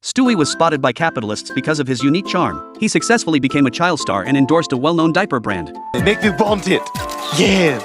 Stewie was spotted by capitalists because of his unique charm. He successfully became a child star and endorsed a well-known diaper brand. They make me want it. Yeah,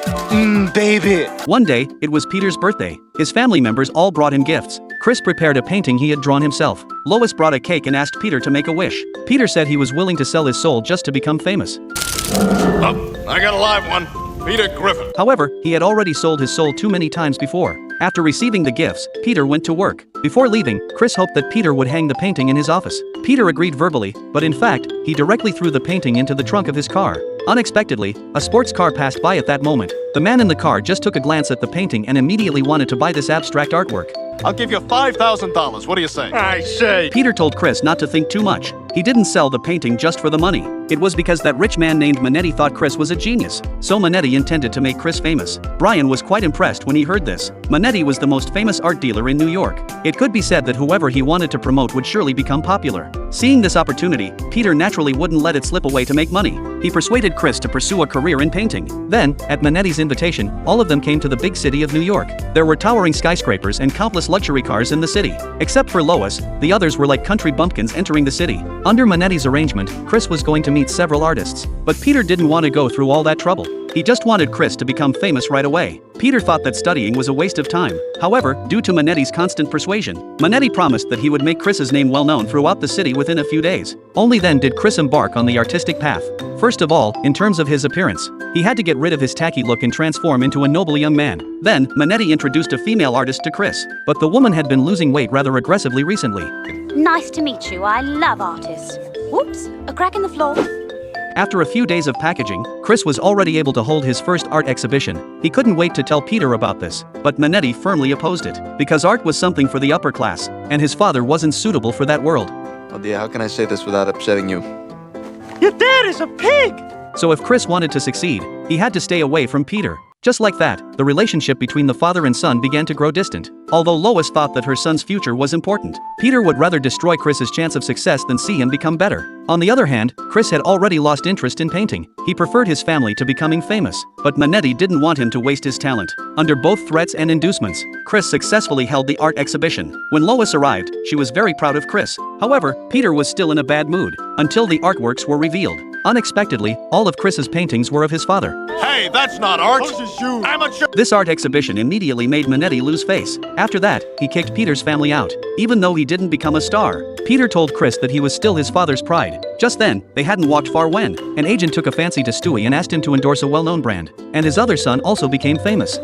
baby. One day, it was Peter's birthday. His family members all brought him gifts. Chris prepared a painting he had drawn himself. Lois brought a cake and asked Peter to make a wish. Peter said he was willing to sell his soul just to become famous. Oh, I got a live one. Peter Griffin. However, he had already sold his soul too many times before. After receiving the gifts, Peter went to work. Before leaving, Chris hoped that Peter would hang the painting in his office. Peter agreed verbally, but in fact, he directly threw the painting into the trunk of his car. Unexpectedly, a sports car passed by at that moment. The man in the car just took a glance at the painting and immediately wanted to buy this abstract artwork. I'll give you $5,000. What do you say? I say. Peter told Chris not to think too much. He didn't sell the painting just for the money. It was because that rich man named Manetti thought Chris was a genius. So Manetti intended to make Chris famous. Brian was quite impressed when he heard this. Manetti was the most famous art dealer in New York. It could be said that whoever he wanted to promote would surely become popular. Seeing this opportunity, Peter naturally wouldn't let it slip away to make money. He persuaded Chris to pursue a career in painting. Then, at Manetti's invitation, all of them came to the big city of New York. There were towering skyscrapers and countless luxury cars in the city. Except for Lois, the others were like country bumpkins entering the city. Under Manetti's arrangement, Chris was going to meet several artists. But Peter didn't want to go through all that trouble. He just wanted Chris to become famous right away. Peter thought that studying was a waste of time. However, due to Manetti's constant persuasion, Manetti promised that he would make Chris's name well known throughout the city within a few days. Only then did Chris embark on the artistic path. First of all, in terms of his appearance, he had to get rid of his tacky look and transform into a noble young man. Then, Manetti introduced a female artist to Chris, but the woman had been losing weight rather aggressively recently. Nice to meet you. I love artists. Whoops, a crack in the floor. After a few days of packaging, Chris was already able to hold his first art exhibition. He couldn't wait to tell Peter about this, but Manetti firmly opposed it, because art was something for the upper class, and his father wasn't suitable for that world. Oh dear, how can I say this without upsetting you? Your dad is a pig! So if Chris wanted to succeed, he had to stay away from Peter. Just like that, the relationship between the father and son began to grow distant. Although Lois thought that her son's future was important, Peter would rather destroy Chris's chance of success than see him become better. On the other hand, Chris had already lost interest in painting. He preferred his family to becoming famous, but Manetti didn't want him to waste his talent. Under both threats and inducements, Chris successfully held the art exhibition. When Lois arrived, she was very proud of Chris. However, Peter was still in a bad mood, until the artworks were revealed. Unexpectedly, all of Chris's paintings were of his father. Hey, that's not art. Amateur. This art exhibition immediately made Manetti lose face. After that, he kicked Peter's family out. Even though he didn't become a star, Peter told Chris that he was still his father's pride. Just then, they hadn't walked far when an agent took a fancy to Stewie and asked him to endorse a well-known brand. And his other son also became famous.